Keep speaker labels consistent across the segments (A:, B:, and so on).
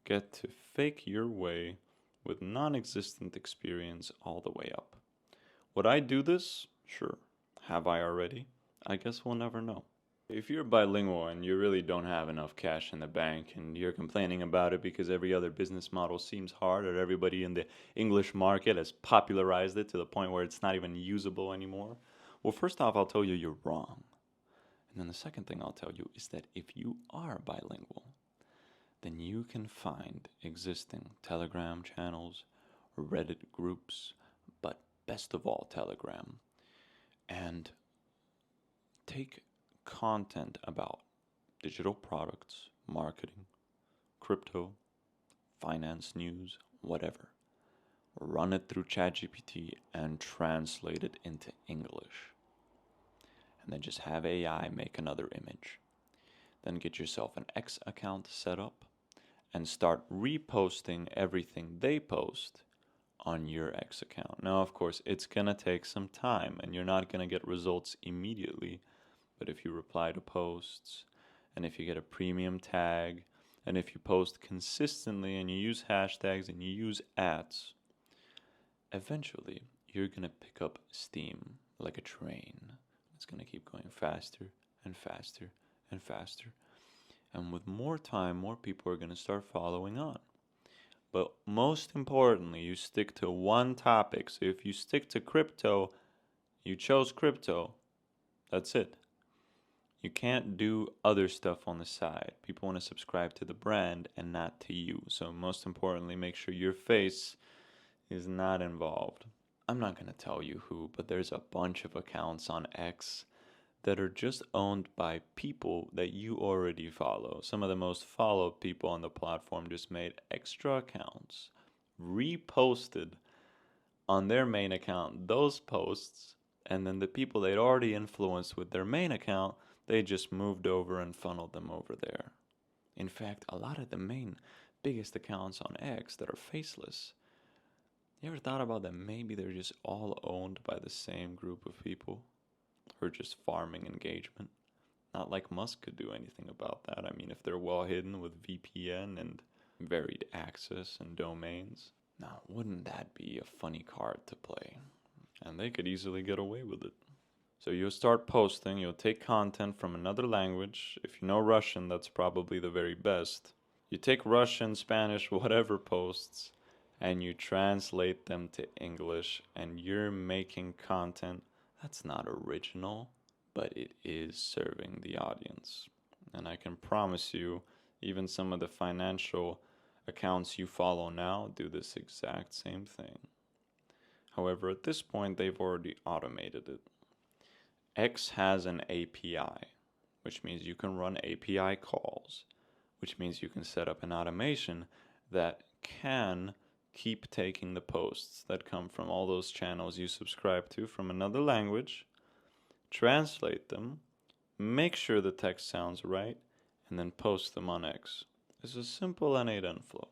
A: get to fake your way with non existent experience all the way up. Would I do this? Sure. Have I already? I guess we'll never know. If you're bilingual and you really don't have enough cash in the bank and you're complaining about it because every other business model seems hard or everybody in the English market has popularized it to the point where it's not even usable anymore, well, first off, I'll tell you you're wrong. And then the second thing I'll tell you is that if you are bilingual, then you can find existing Telegram channels, Reddit groups, but best of all, Telegram, and take content about digital products, marketing, crypto, finance news, whatever. Run it through ChatGPT and translate it into English. And then just have AI make another image. Then get yourself an X account set up and start reposting everything they post on your X account. Now, of course, it's going to take some time and you're not going to get results immediately. But if you reply to posts and if you get a premium tag and if you post consistently and you use hashtags and you use ads, eventually you're going to pick up steam like a train. It's going to keep going faster and faster and faster. And with more time, more people are going to start following on. But most importantly, you stick to one topic. So if you stick to crypto, you chose crypto, that's it. You can't do other stuff on the side. People want to subscribe to the brand and not to you. So most importantly, make sure your face is not involved. I'm not going to tell you who, but there's a bunch of accounts on X that are just owned by people that you already follow. Some of the most followed people on the platform just made extra accounts, reposted on their main account those posts, and then the people they'd already influenced with their main account, they just moved over and funneled them over there. In fact, a lot of the main biggest accounts on X that are faceless, you ever thought about that maybe they're just all owned by the same group of people? Or just farming engagement? Not like Musk could do anything about that. I mean, if they're well hidden with VPN and varied access and domains. Now, wouldn't that be a funny card to play? And they could easily get away with it. So you'll start posting, you'll take content from another language. If you know Russian, that's probably the very best. You take Russian, Spanish, whatever posts, and you translate them to English, and you're making content that's not original, but it is serving the audience. And I can promise you, even some of the financial accounts you follow now do this exact same thing. However, at this point, they've already automated it. X has an API, which means you can run API calls, which means you can set up an automation that can keep taking the posts that come from all those channels you subscribe to from another language, translate them, make sure the text sounds right, and then post them on X. It's a simple N8N flow,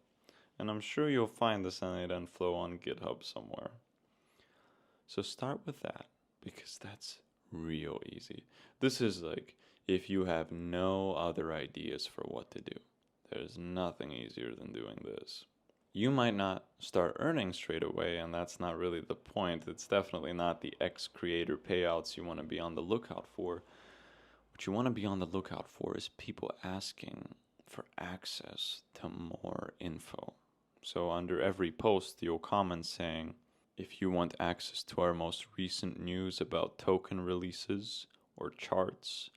A: and I'm sure you'll find this N8N flow on GitHub somewhere. So start with that, because that's real easy. This is like if you have no other ideas for what to do. There's nothing easier than doing this. You might not start earning straight away, and that's not really the point. It's definitely not the X creator payouts you want to be on the lookout for. What you want to be on the lookout for is people asking for access to more info. So under every post, you'll comment saying, if you want access to our most recent news about token releases, or charts,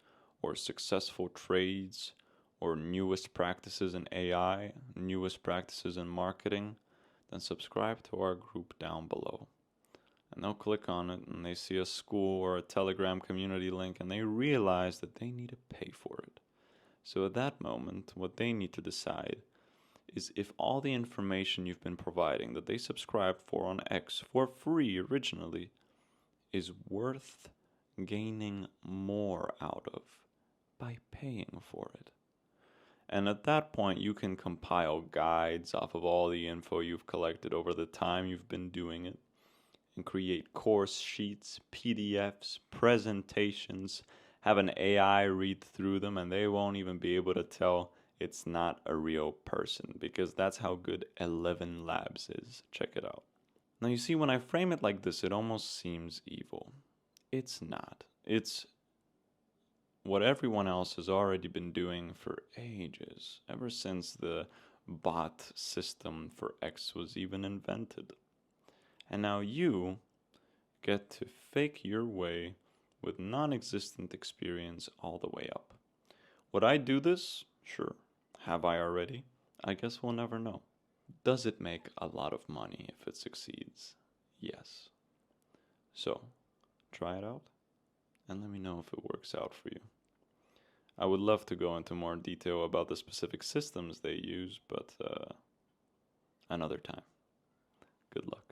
A: or successful trades, or newest practices in AI, newest practices in marketing, then subscribe to our group down below. And they'll click on it and they see a school or a Telegram community link and they realize that they need to pay for it. So at that moment, what they need to decide is if all the information you've been providing that they subscribed for on X for free originally is worth gaining more out of by paying for it. And at that point, you can compile guides off of all the info you've collected over the time you've been doing it and create course sheets, PDFs, presentations, have an AI read through them, and they won't even be able to tell it's not a real person, because that's how good 11 Labs is. Check it out. Now, you see, when I frame it like this, it almost seems evil. It's not. It's what everyone else has already been doing for ages, ever since the bot system for X was even invented. And now you get to fake your way with non existent experience all the way up. Would I do this? Sure. Have I already? I guess we'll never know. Does it make a lot of money if it succeeds? Yes. So, try it out and let me know if it works out for you. I would love to go into more detail about the specific systems they use, but another time. Good luck.